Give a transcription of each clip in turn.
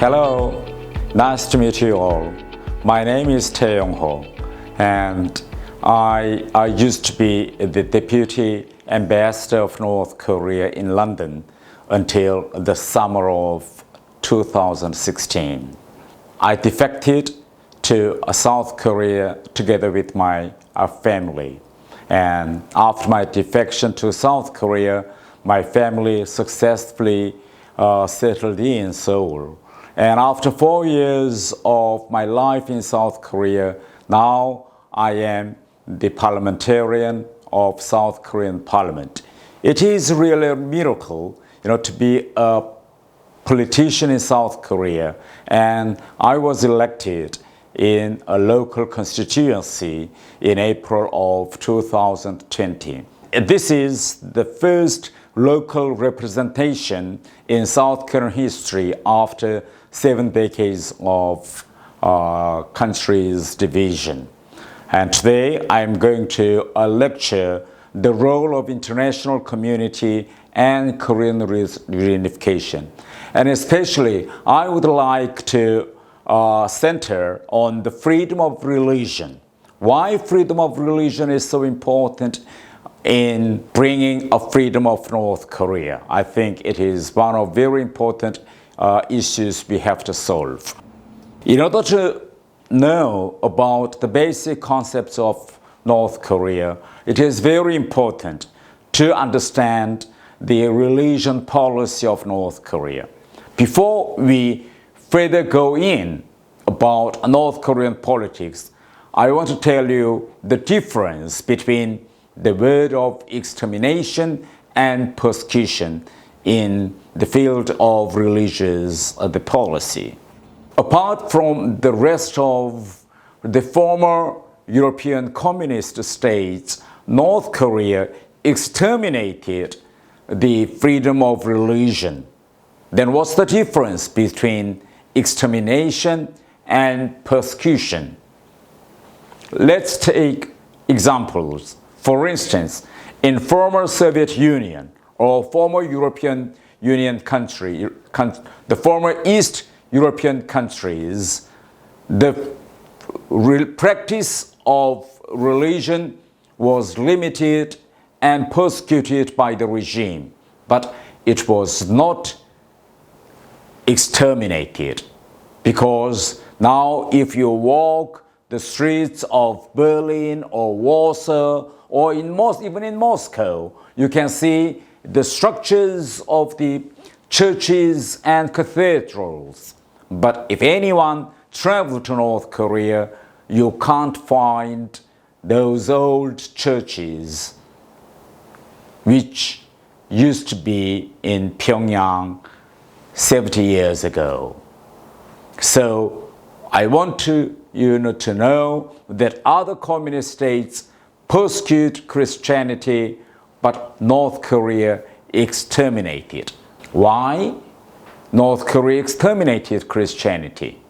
Hello, nice to meet you all. My name is Tae Yongho, and I used to be the Deputy Ambassador of North Korea in London until the summer of 2016. I defected to South Korea together with my family. And after my defection to South Korea, my family successfully settled in Seoul. And after 4 years of my life in South Korea, now I am the parliamentarian of South Korean Parliament. It is really a miracle, to be a politician in South Korea. And I was elected in a local constituency in April of 2020. This is the first local representation in South Korean history after 7 decades of country's division. And today I'm going to lecture the role of international community and Korean reunification. And especially I would like to center on the freedom of religion. Why freedom of religion is so important in bringing a freedom of North Korea. I think it is one of very important issues we have to solve. In order to know about the basic concepts of North Korea, it is very important to understand the religion policy of North Korea. Before we further go in about North Korean politics, I want to tell you the difference between the word of extermination and persecution in the field of religious policy. Apart from the rest of the former European communist states, North Korea exterminated the freedom of religion. Then what's the difference between extermination and persecution? Let's take examples. For instance, in former Soviet Union or former European Union country, the former East European countries, the practice of religion was limited and persecuted by the regime, but it was not exterminated, because now if you walk the streets of Berlin or Warsaw or even in Moscow, you can see the structures of the churches and cathedrals. But if anyone travels to North Korea, you can't find those old churches which used to be in Pyongyang 70 years ago. So I want you to know that other communist states persecute Christianity, but North Korea exterminated. Why North Korea exterminated Christianity?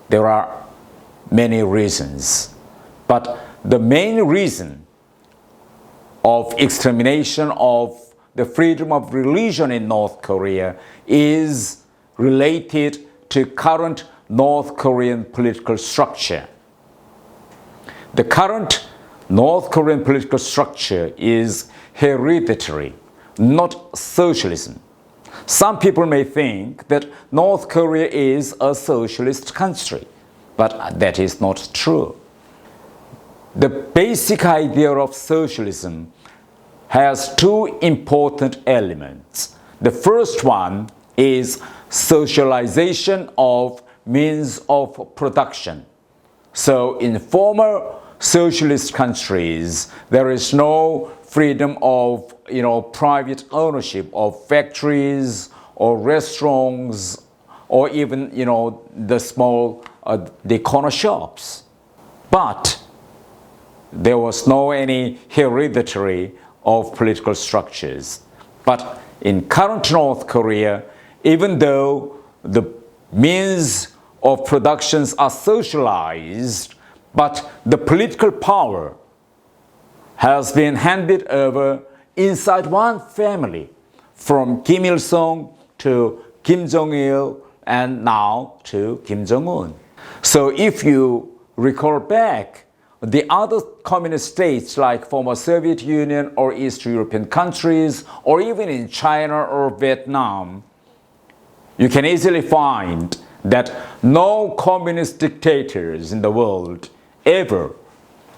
There are many reasons, but the main reason of extermination of the freedom of religion in North Korea is related to current North Korean political structure. The current North Korean political structure is hereditary, not socialism. Some people may think that North Korea is a socialist country, but that is not true. The basic idea of socialism has two important elements. The first one is socialization of means of production. So in former socialist countries, there is no freedom of private ownership of factories or restaurants or even the small the corner shops. But there was no any hereditary of political structures. But in current North Korea, even though the means of productions are socialized, but the political power has been handed over inside one family, from Kim Il-sung to Kim Jong-il and now to Kim Jong-un. So if you recall back, the other communist states like former Soviet Union or East European countries, or even in China or Vietnam, you can easily find that no communist dictators in the world ever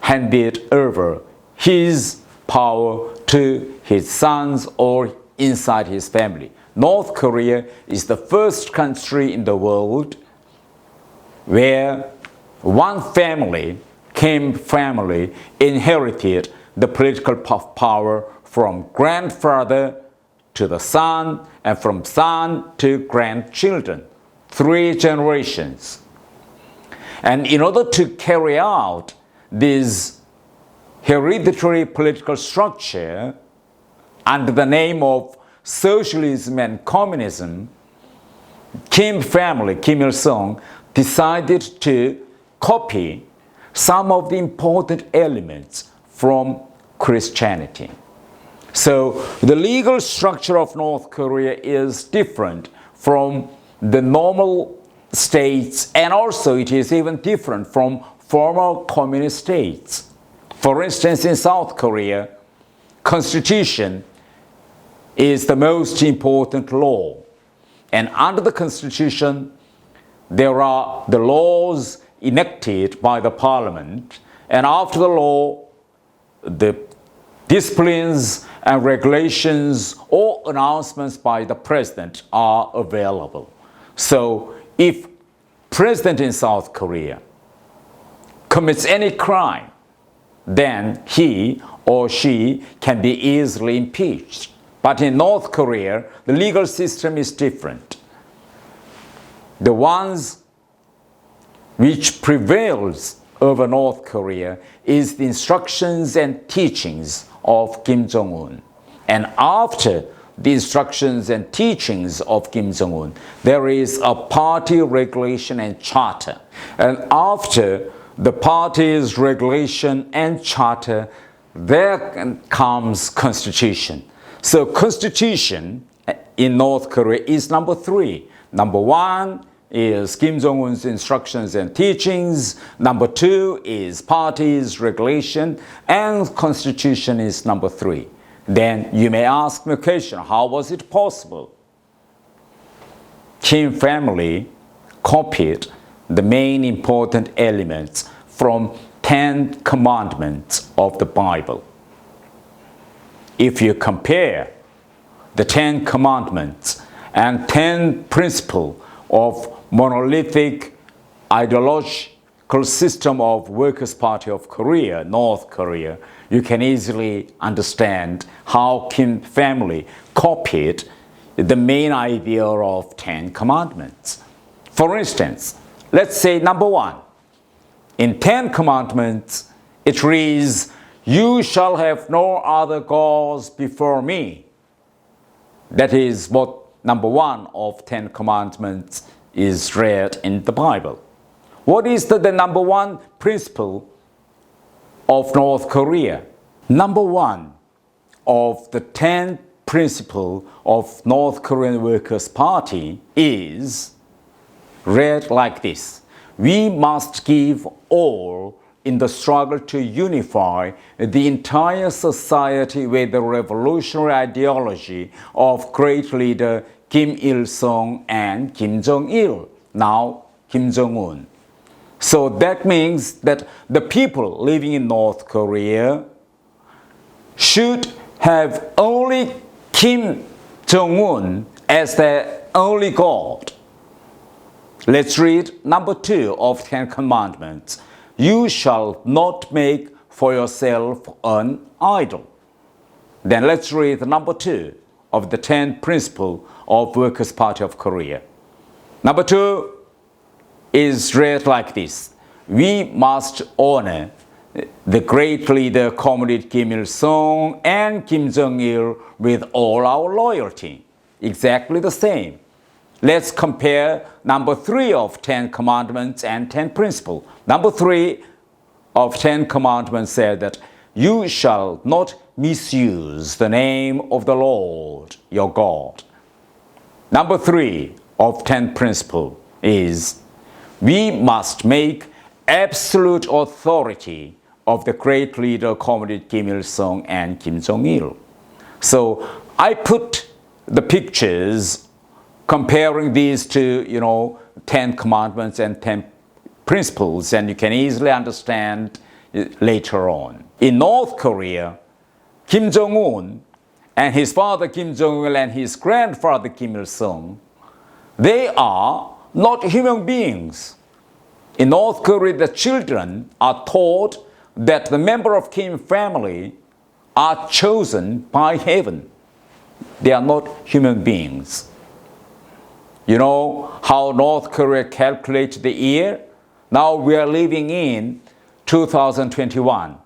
handed over his power to his sons or inside his family. North Korea is the first country in the world where one family, Kim family, inherited the political power from grandfather to the son and from son to grandchildren. 3 generations. And in order to carry out this hereditary political structure under the name of socialism and communism, Kim family, Kim Il-sung, decided to copy some of the important elements from Christianity. So the legal structure of North Korea is different from the normal states, and also it is even different from former communist states. For instance, in South Korea, Constitution is the most important law. And under the Constitution, there are the laws enacted by the parliament, and after the law, the disciplines and regulations or announcements by the president are available. So if president in South Korea commits any crime, then he or she can be easily impeached. But in North Korea, the legal system is different. The ones which prevails over North Korea is the instructions and teachings of Kim Jong-un. And after the instructions and teachings of Kim Jong-un, there is a party regulation and charter. And after the party's regulation and charter, there comes constitution. So constitution in North Korea is number 3. Number 1 is Kim Jong-un's instructions and teachings. Number 2 is party's regulation, and constitution is number 3. Then you may ask me a question, how was it possible? Kim family copied the main important elements from 10 commandments of the Bible. If you compare the 10 commandments and 10 principles of monolithic ideological system of Workers' Party of Korea, North Korea, you can easily understand how Kim family copied the main idea of 10 commandments. For instance, let's say number 1. In 10 commandments, it reads, "You shall have no other gods before me." That is what number 1 of 10 commandments is read in the Bible. What is the number 1 principle of North Korea? Number 1 of the 10 principles of North Korean Workers' Party is read like this: "We must give all in the struggle to unify the entire society with the revolutionary ideology of great leader Kim Il-sung and Kim Jong-il, now Kim Jong-un." So that means that the people living in North Korea should have only Kim Jong-un as their only God. Let's read number 2 of 10 commandments. "You shall not make for yourself an idol." Then let's read number 2 of the 10 principles of Workers' Party of Korea. Number 2 is read like this: "We must honor the great leader Comrade Kim Il-sung and Kim Jong-il with all our loyalty." Exactly the same. Let's compare number 3 of 10 commandments and 10 principles. Number 3 of 10 commandments said that you shall not misuse the name of the Lord your God. Number 3 of 10 principle is we must make absolute authority of the great leader Comrade Kim Il-sung and Kim Jong-il. So I put the pictures comparing these to 10 commandments and 10 principles, and you can easily understand later on. In North Korea, Kim Jong-un and his father Kim Jong-il and his grandfather Kim Il-sung, they are not human beings. In North Korea, the children are taught that the member of Kim family are chosen by heaven. They are not human beings. You know how North Korea calculates the year? Now we are living in 2021,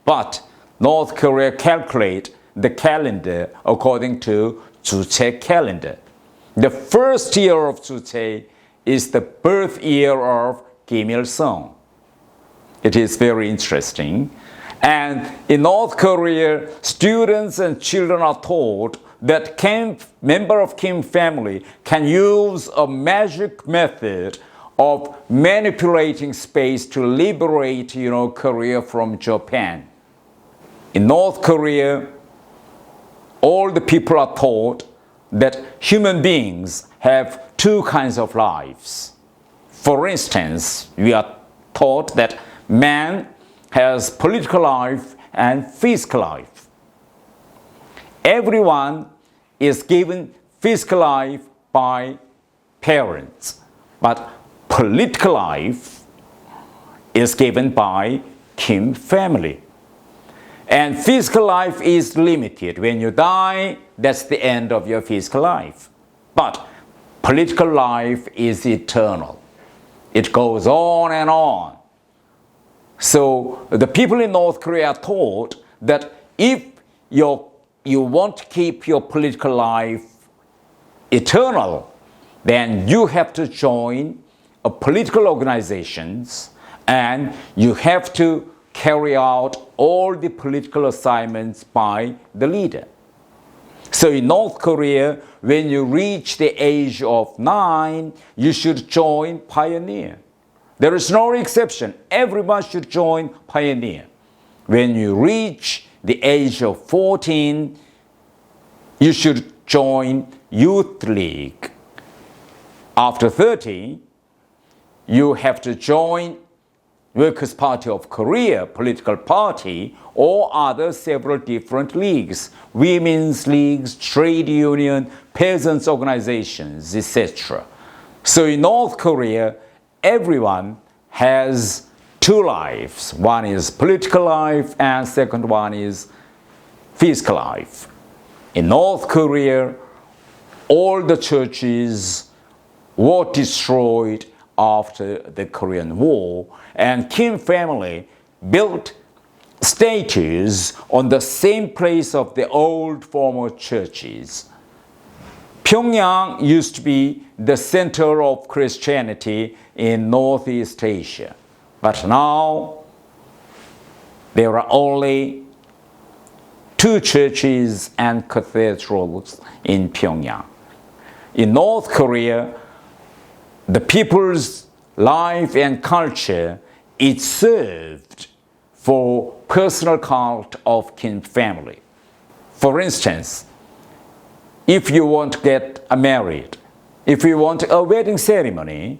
but North Korea calculates the calendar according to Juche calendar. The first year of Juche is the birth year of Kim Il-sung. It is very interesting. And in North Korea, students and children are taught that member of Kim family can use a magic method of manipulating space to liberate, Korea from Japan. In North Korea, all the people are taught that human beings have two kinds of lives. For instance, we are taught that man has political life and physical life. Everyone is given physical life by parents, but political life is given by Kim family. And physical life is limited. When you die, that's the end of your physical life. But political life is eternal. It goes on and on. So the people in North Korea are taught that if you want to keep your political life eternal, then you have to join political organizations and you have to carry out all the political assignments by the leader. So in North Korea, when you reach the age of 9, you should join Pioneer. There is no exception. Everyone should join Pioneer. When you reach the age of 14, you should join Youth League. After 30, you have to join Workers' Party of Korea, political party, or other several different leagues, women's leagues, trade union, peasants' organizations, etc. So in North Korea, everyone has two lives. One is political life and second one is physical life. In North Korea, all the churches were destroyed after the Korean War, and Kim family built statues on the same place of the old former churches. Pyongyang used to be the center of Christianity in Northeast Asia, but now there are only 2 churches and cathedrals in Pyongyang. In North Korea, the people's life and culture is served for personal cult of Kim family. For instance, if you want to get married, if you want a wedding ceremony,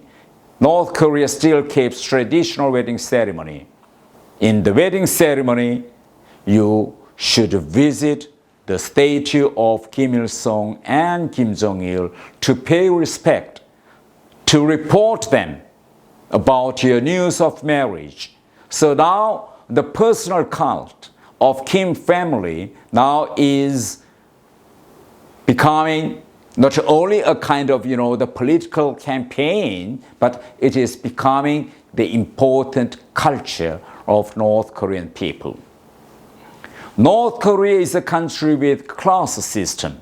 North Korea still keeps traditional wedding ceremony. In the wedding ceremony, you should visit the statue of Kim Il-sung and Kim Jong-il to pay respect, to report them about your news of marriage. So now the personal cult of Kim family now is becoming not only a kind of, the political campaign, but it is becoming the important culture of North Korean people. North Korea is a country with class system.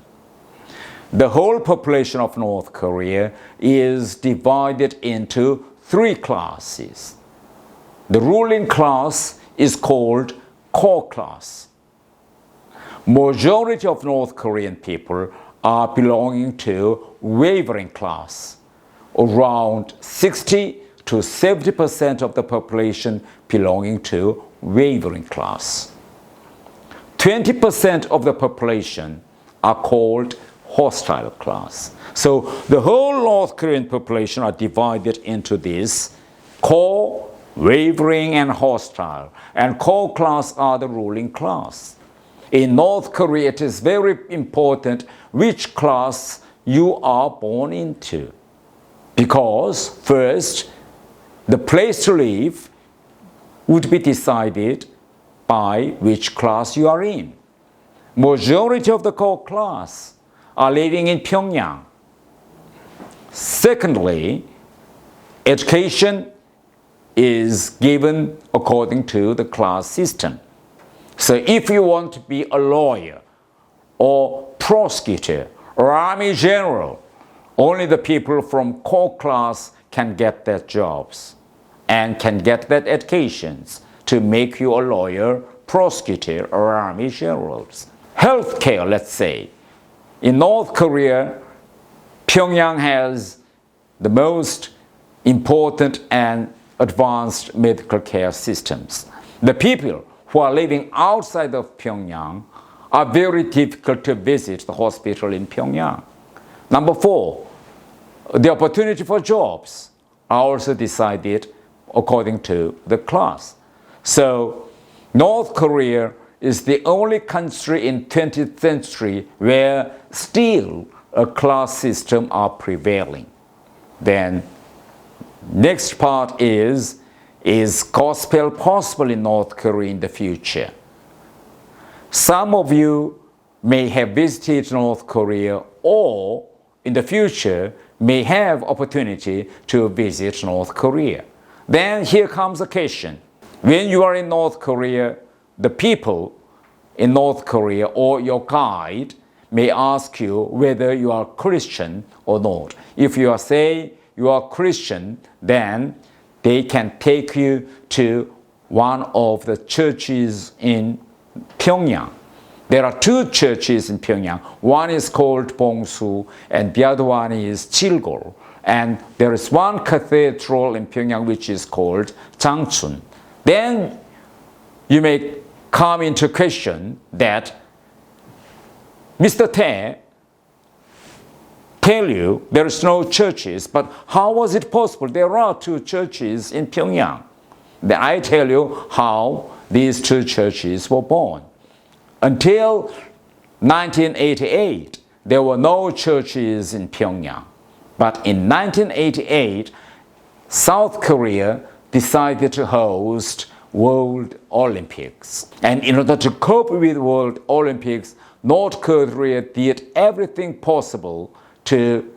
The whole population of North Korea is divided into 3 classes. The ruling class is called core class. Majority of North Korean people are belonging to wavering class. around 60 to 70% of the population belonging to wavering class. 20% of the population are called hostile class. So the whole North Korean population are divided into this core, wavering, and hostile. And core class are the ruling class. In North Korea, it is very important which class you are born into. Because first, the place to live would be decided by which class you are in. Majority of the core class are living in Pyongyang. Secondly, education is given according to the class system. So if you want to be a lawyer or prosecutor or army general, only the people from core class can get that jobs and can get that educations to make you a lawyer, prosecutor, or army generals. Healthcare, let's say. In North Korea, Pyongyang has the most important and advanced medical care systems. The people who are living outside of Pyongyang are very difficult to visit the hospital in Pyongyang. Number 4, the opportunity for jobs are also decided according to the class. So North Korea is the only country in 20th century where still a class system are prevailing. Then next part is gospel possible in North Korea in the future? Some of you may have visited North Korea or in the future may have opportunity to visit North Korea. Then here comes a question. When you are in North Korea, the people in North Korea or your guide may ask you whether you are Christian or not. If you are say you are Christian, then they can take you to one of the churches in Pyongyang. There are 2 churches in Pyongyang. One is called Bongsu and the other one is Chilgol. And there is one cathedral in Pyongyang which is called Changchun. Then you may come into question that Mr. Tae tell you there is no churches, but how was it possible? There are 2 churches in Pyongyang. Then I tell you how these 2 churches were born. Until 1988, there were no churches in Pyongyang. But in 1988, South Korea decided to host World Olympics. And in order to cope with World Olympics, North Korea did everything possible to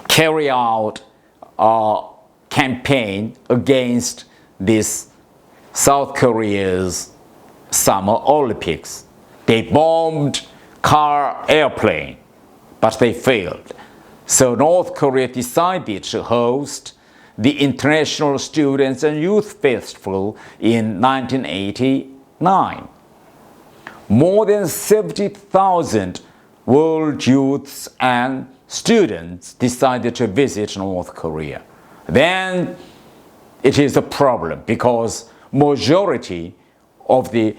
carry out a campaign against this South Korea's Summer Olympics. They bombed airplane, but they failed. So North Korea decided to host the International Students and Youth Festival in 1989. More than 70,000 world youths and students decided to visit North Korea. Then it is a problem because majority of the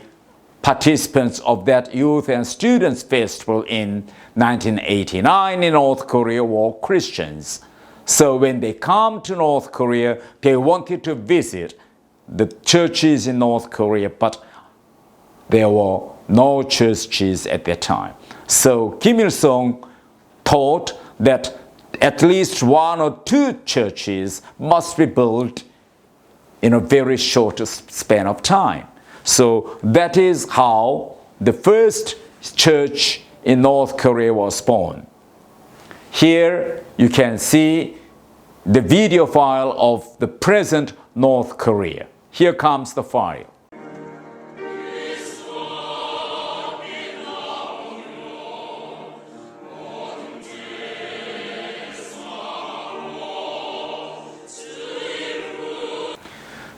participants of that youth and students festival in 1989 in North Korea were Christians. So when they come to North Korea, they wanted to visit the churches in North Korea, but there were no churches at that time. So Kim Il-sung thought that at least 1 or 2 churches must be built in a very short span of time. So that is how the first church in North Korea was born. Here you can see the video file of the present North Korea. Here comes the file.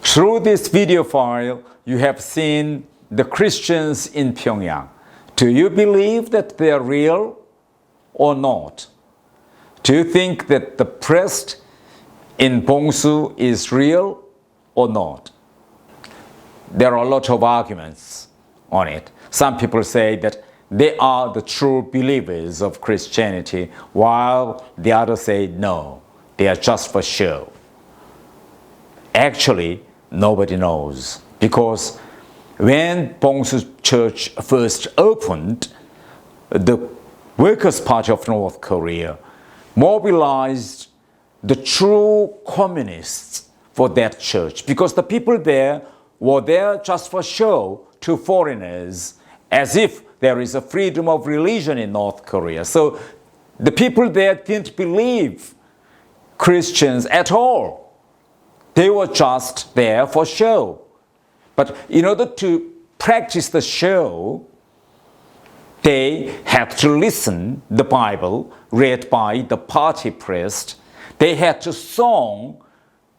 Through this video file, you have seen the Christians in Pyongyang. Do you believe that they are real or not? Do you think that the priest in Bongsu is real or not? There are a lot of arguments on it. Some people say that they are the true believers of Christianity, while the others say no, they are just for show. Actually, nobody knows, because when Bongsu Church first opened, the Workers' Party of North Korea mobilized the true communists for that church, because the people there were there just for show to foreigners, as if there is a freedom of religion in North Korea. So the people there didn't believe Christians at all. They were just there for show. But in order to practice the show, they had to listen the Bible read by the party priest. They had to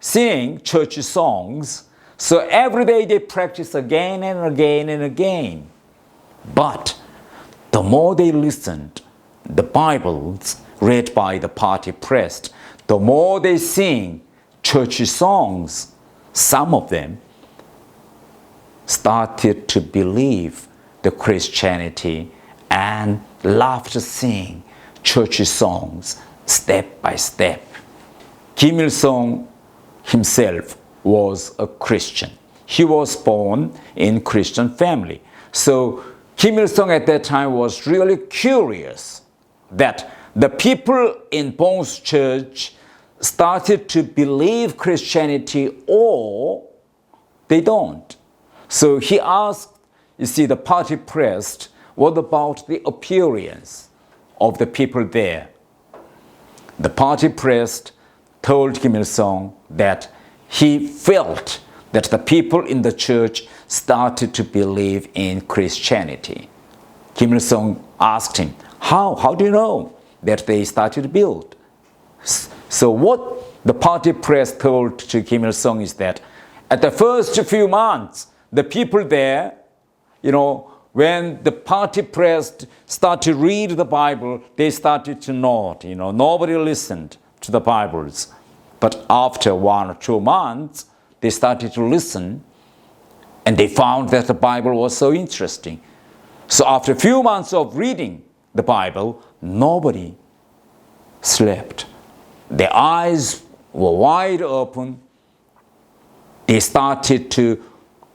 sing church songs. So every day they practice again and again and again. But the more they listened the Bibles read by the party priest, the more they sing church songs, some of them started to believe the Christianity and loved to sing church songs step by step. Kim Il-sung himself was a Christian. He was born in Christian family. So Kim Il-sung at that time was really curious that the people in Bongsu Church started to believe Christianity or they don't. So he asked, you see, the party priest, what about the appearance of the people there? The party priest told Kim Il-sung that he felt that the people in the church started to believe in Christianity. Kim Il-sung asked him, how do you know that they started to build? So what the party priest told to Kim Il-sung is that at the first few months, the people there, when the party priest started to read the Bible, they started to nod. Nobody listened to the Bibles. But after 1 or 2 months, they started to listen, and they found that the Bible was so interesting. So after a few months of reading the Bible, nobody slept. Their eyes were wide open. They started to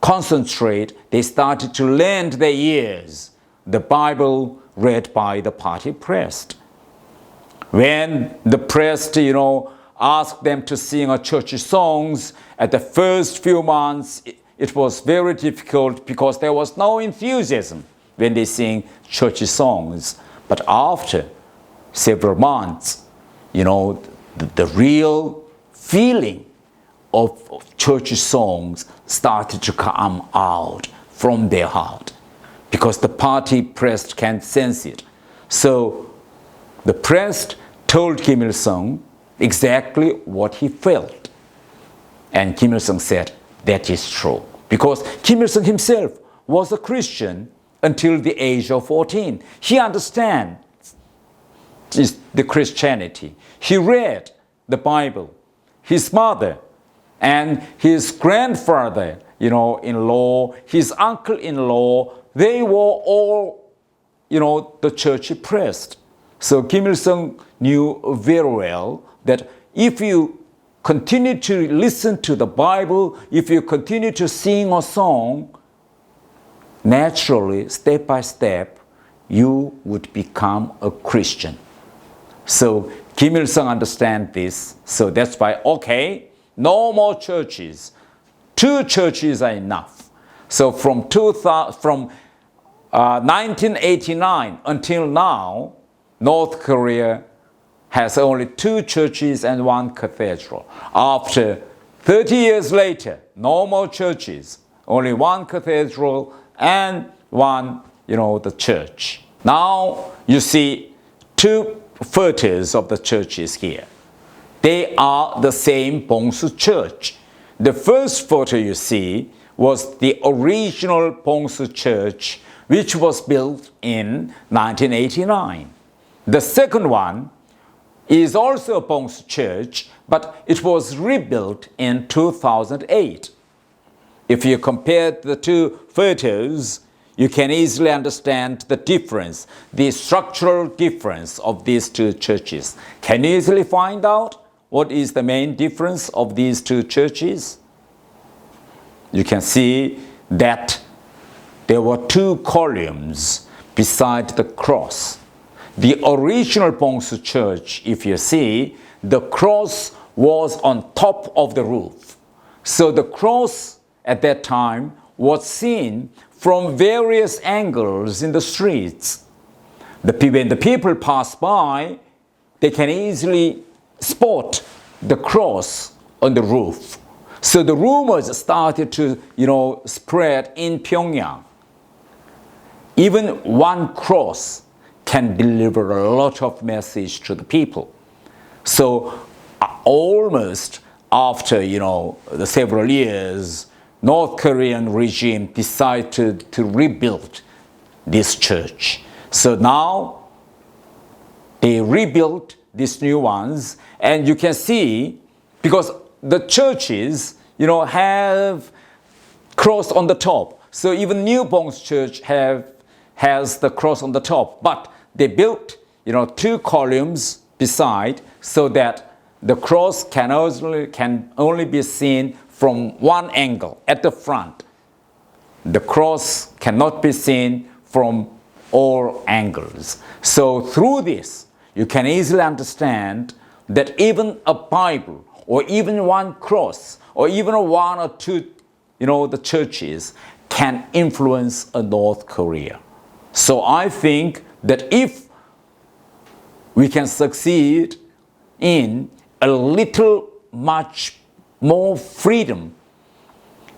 concentrate. They started to lend their ears the Bible read by the party priest. When the priest, asked them to sing church songs, at the first few months, it was very difficult because there was no enthusiasm when they sing church songs. But after several months, the real feeling of church songs started to come out from their heart because the party priest can sense it. So the priest told Kim Il-sung exactly what he felt. And Kim Il-sung said, that is true. Because Kim Il-sung himself was a Christian until the age of 14. He understands the Christianity. He read the Bible. His mother and his grandfather-in-law, his uncle-in-law, they were all, the church priest. So Kim Il-sung knew very well that if you continue to listen to the Bible, if you continue to sing a song, naturally, step by step, you would become a Christian. So Kim Il-sung understands this. So that's why, okay, no more churches. 2 churches are enough. So from 1989 until now, North Korea has only 2 churches and 1 cathedral. After 30 years later, no more churches, only 1 cathedral and 1, the church. Now you see 2 photos of the churches here. They are the same Bongsu church. The first photo you see was the original Bongsu church, which was built in 1989. The second one is also a Bronx church, but it was rebuilt in 2008. If you compare the two photos, you can easily understand the difference, the structural difference of these two churches. Can you easily find out what is the main difference of these two churches? You can see that there were two columns beside the cross. The original Bronx church, if you see, the cross was on top of the roof. So the cross at that time was seen from various angles in the streets. When the people pass by, they can easily spot the cross on the roof. So the rumors started to, spread in Pyongyang. Even one cross can deliver a lot of message to the people. So almost after, the several years, North Korean regime decided to rebuild this church. So now they rebuilt these new ones, and you can see, because the churches, have cross on the top. So even New Bronx Church has the cross on the top, but they built, two columns beside so that the cross can only be seen from one angle at the front. The cross cannot be seen from all angles. So through this, you can easily understand that even a Bible or even one cross or even one or two, the churches can influence North Korea. So I think that if we can succeed in a little much more freedom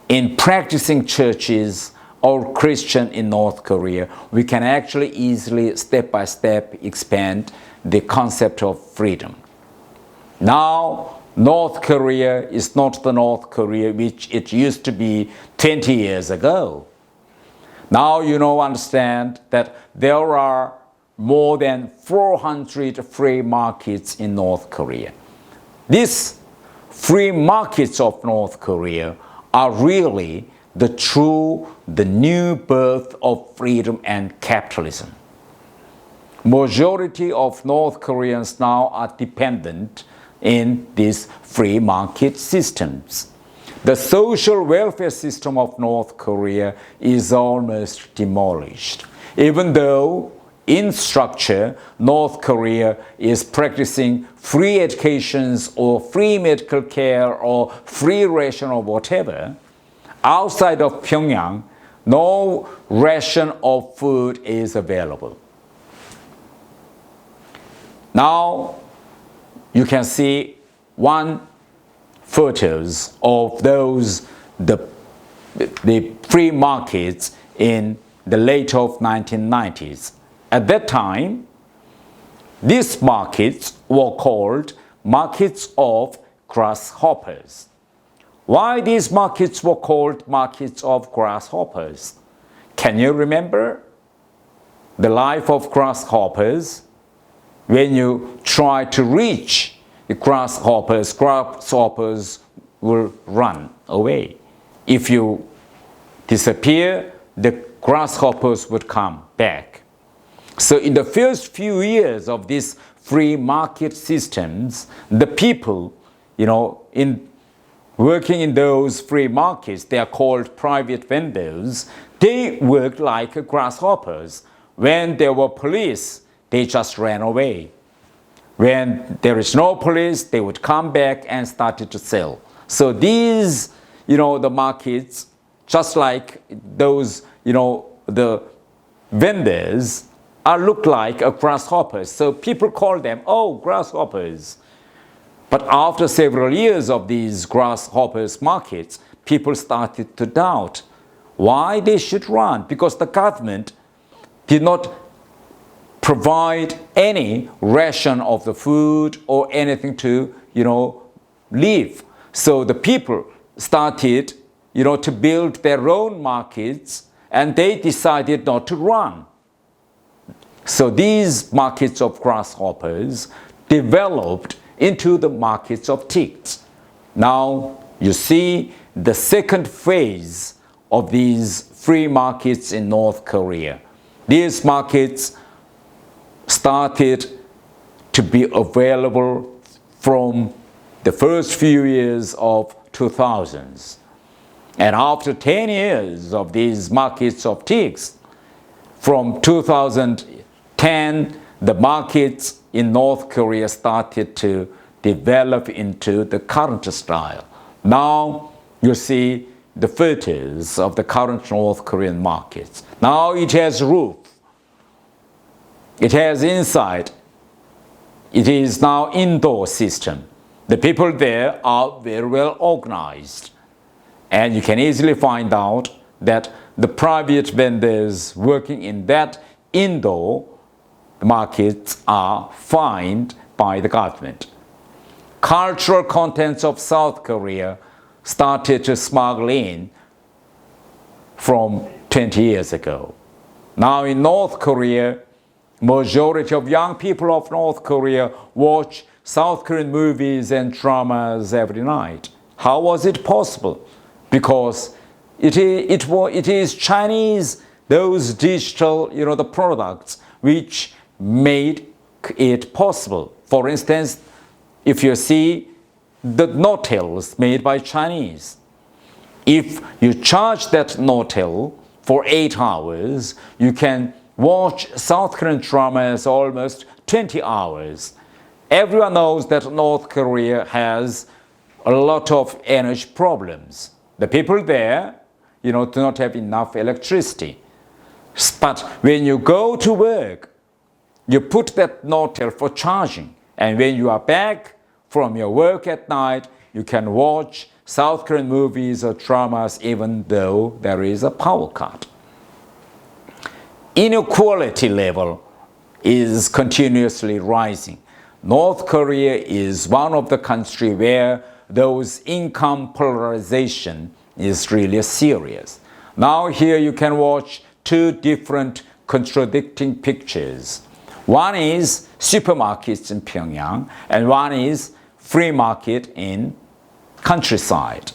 in practicing churches or Christian in North Korea, we can actually easily, step by step, expand the concept of freedom. Now, North Korea is not the North Korea which it used to be 20 years ago. Now understand that there are more than 400 free markets in North Korea. These free markets of North Korea are really the new birth of freedom and capitalism. Majority of North Koreans now are dependent in these free market systems. The social welfare system of North Korea is almost demolished, even though in structure, North Korea is practicing free educations or free medical care or free ration or whatever. Outside of Pyongyang, no ration of food is available. Now, you can see one photos of the free markets in the late of 1990s. At that time, these markets were called markets of grasshoppers. Why these markets were called markets of grasshoppers? Can you remember the life of grasshoppers? When you try to reach the grasshoppers will run away. If you disappear, the grasshoppers would come back. So in the first few years of these free market systems, the people, in working in those free markets, they are called private vendors, they worked like grasshoppers. When there were police, they just ran away. When there is no police, they would come back and started to sell. So these, the markets, just like those, the vendors, look like grasshoppers. So people call them, grasshoppers. But after several years of these grasshoppers markets, people started to doubt why they should run, because the government did not provide any ration of the food or anything to, live. So the people started, to build their own markets, and they decided not to run. So these markets of grasshoppers developed into the markets of TICs. Now you see the second phase of these free markets in North Korea. These markets started to be available from the first few years of 2000s. And after 10 years of these markets of TICs, from 2010, the markets in North Korea started to develop into the current style. Now you see the photos of the current North Korean markets. Now it has roof, it has inside, it is now indoor system. The people there are very well organized, and you can easily find out that the private vendors working in that indoor markets are fined by the government. Cultural contents of South Korea started to smuggle in from 20 years ago. Now in North Korea, majority of young people of North Korea watch South Korean movies and dramas every night. How was it possible? Because it is Chinese, those digital, the products which made it possible. For instance, if you see the Nortel made by Chinese, if you charge that Nortel for 8 hours, you can watch South Korean dramas almost 20 hours. Everyone knows that North Korea has a lot of energy problems. The people there, do not have enough electricity. But when you go to work, you put that Nortel for charging. And when you are back from your work at night, you can watch South Korean movies or dramas even though there is a power cut. Inequality level is continuously rising. North Korea is one of the countries where those income polarization is really serious. Now here you can watch two different contradicting pictures. One is supermarkets in Pyongyang and one is free market in countryside.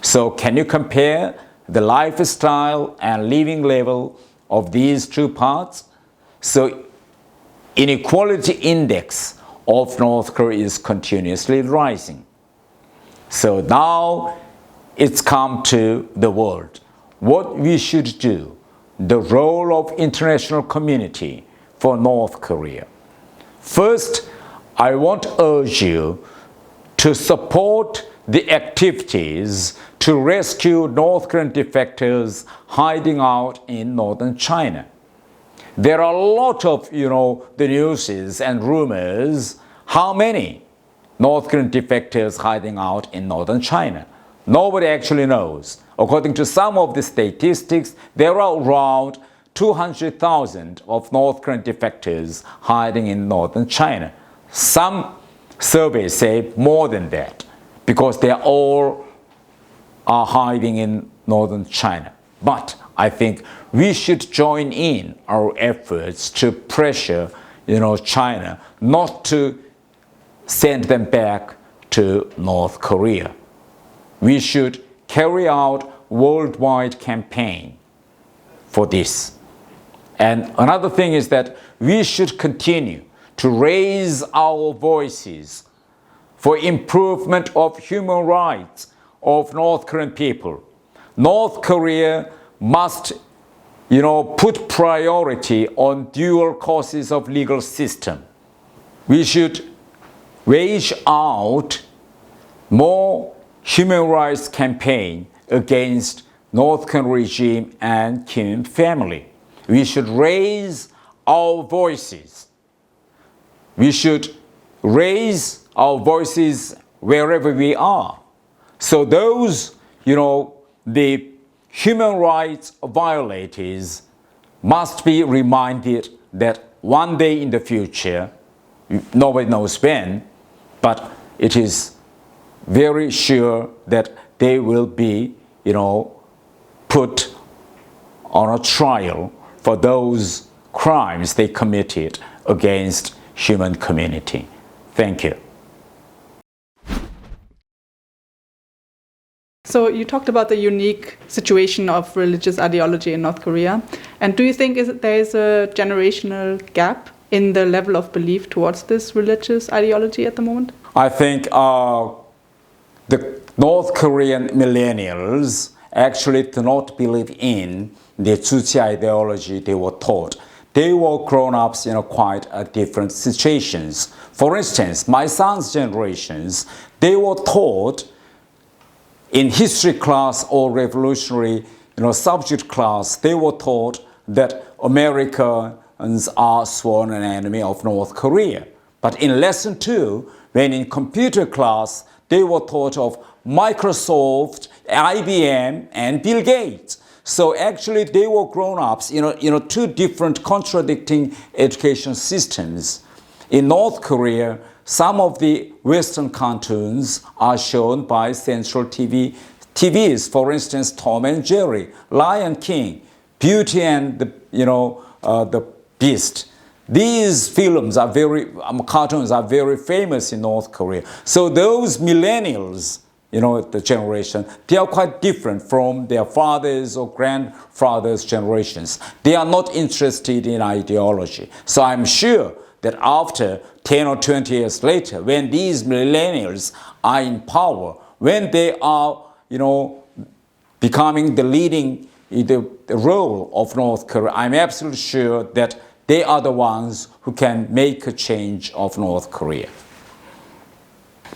So can you compare the lifestyle and living level of these two parts? So inequality index of North Korea is continuously rising. So now it's come to the world. What we should do, the role of international community for North Korea. First, I want to urge you to support the activities to rescue North Korean defectors hiding out in northern China. There are a lot of, the news and rumors, how many North Korean defectors hiding out in northern China. Nobody actually knows. According to some of the statistics, there are around 200,000 of North Korean defectors hiding in northern China. Some surveys say more than that, because they all are hiding in northern China. But I think we should join in our efforts to pressure, China not to send them back to North Korea. We should carry out worldwide campaign for this. And another thing is that we should continue to raise our voices for improvement of human rights of North Korean people. North Korea must, put priority on dual causes of legal system. We should wage out more human rights campaign against North Korean regime and Kim family. We should raise our voices. We should raise our voices wherever we are. So those, the human rights violators must be reminded that one day in the future, nobody knows when, but it is very sure that they will be, put on a trial for those crimes they committed against human community. Thank you. So you talked about the unique situation of religious ideology in North Korea. And do you think there is a generational gap in the level of belief towards this religious ideology at the moment? I think the North Korean millennials actually do not believe in the Tzuchi ideology they were taught. They were grown-ups in quite different situations. For instance, my son's generations, they were taught in history class or revolutionary subject class, they were taught that Americans are sworn an enemy of North Korea. But in lesson 2, when in computer class, they were taught of Microsoft, IBM, and Bill Gates. So actually, they were grown-ups in two different contradicting education systems. In North Korea, some of the Western cartoons are shown by central TVs. For instance, Tom and Jerry, Lion King, Beauty and the Beast. These films are cartoons are very famous in North Korea. So those millennials, the generation, they are quite different from their fathers or grandfathers' generations. They are not interested in ideology. So I'm sure that after 10 or 20 years later, when these millennials are in power, when they are, becoming the leading the role of North Korea, I'm absolutely sure that they are the ones who can make a change of North Korea.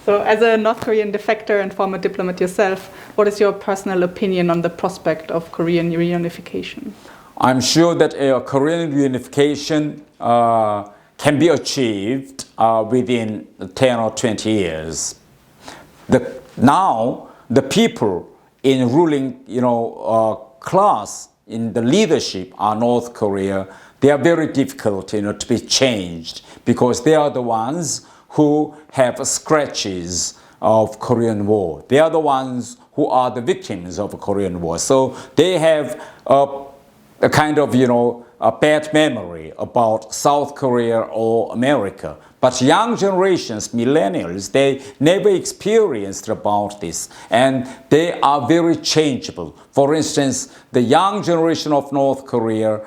So as a North Korean defector and former diplomat yourself, what is your personal opinion on the prospect of Korean reunification? I'm sure that Korean reunification can be achieved within 10 or 20 years. Now, the people in ruling class in the leadership are North Korea. They are very difficult to be changed because they are the ones who have scratches of Korean War. They are the ones who are the victims of Korean War. So they have a kind of, a bad memory about South Korea or America. But young generations, millennials, they never experienced about this. And they are very changeable. For instance, the young generation of North Korea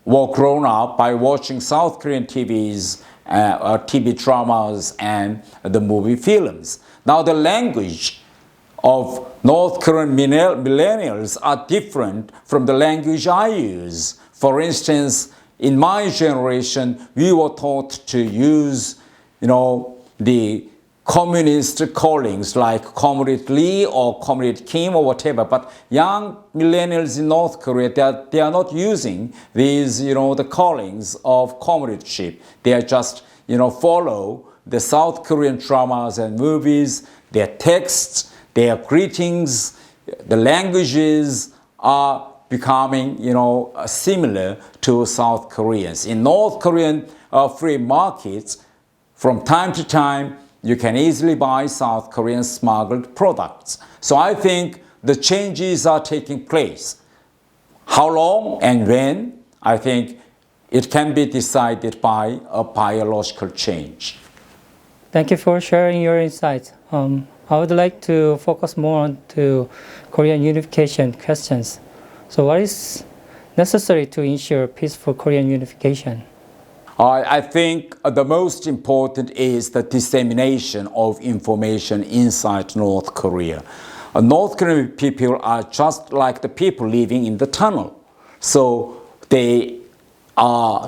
were grown up by watching South Korean TVs, TV dramas, and the movie films. Now the language of North Korean millennials are different from the language I use. For instance, in my generation, we were taught to use, the communist callings like Comrade Lee or Comrade Kim or whatever. But young millennials in North Korea, they are not using these, the callings of comradeship. They are just, follow the South Korean dramas and movies, their texts, their greetings, the languages are becoming, similar to South Koreans. In North Korean free markets, from time to time, you can easily buy South Korean smuggled products. So I think the changes are taking place. How long and when, I think it can be decided by a biological change. Thank you for sharing your insights. I would like to focus more on to Korean unification questions. So what is necessary to ensure peaceful Korean unification? I think the most important is the dissemination of information inside North Korea. North Korean people are just like the people living in the tunnel. So they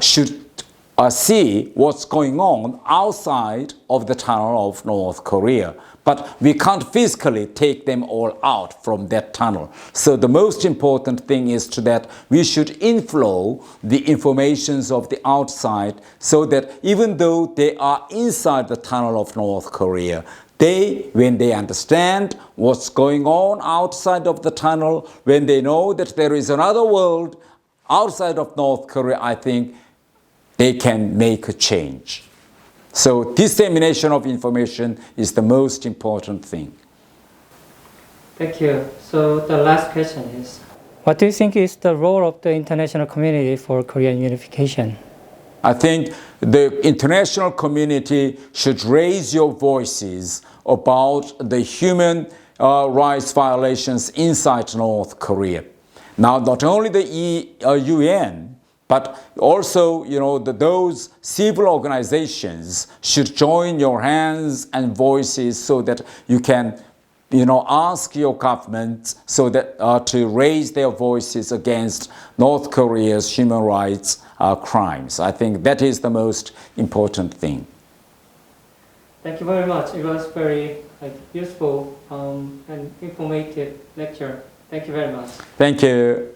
should see what's going on outside of the tunnel of North Korea. But we can't physically take them all out from that tunnel. So the most important thing is that we should inflow the informations of the outside so that even though they are inside the tunnel of North Korea, when they understand what's going on outside of the tunnel, when they know that there is another world outside of North Korea, I think they can make a change. So dissemination of information is the most important thing. Thank you. So the last question is, what do you think is the role of the international community for Korean unification? I think the international community should raise your voices about the human rights violations inside North Korea. Now, not only the UN, but also, those civil organizations should join your hands and voices so that you can, ask your government so that to raise their voices against North Korea's human rights crimes. I think that is the most important thing. Thank you very much. It was very useful and informative lecture. Thank you very much. Thank you.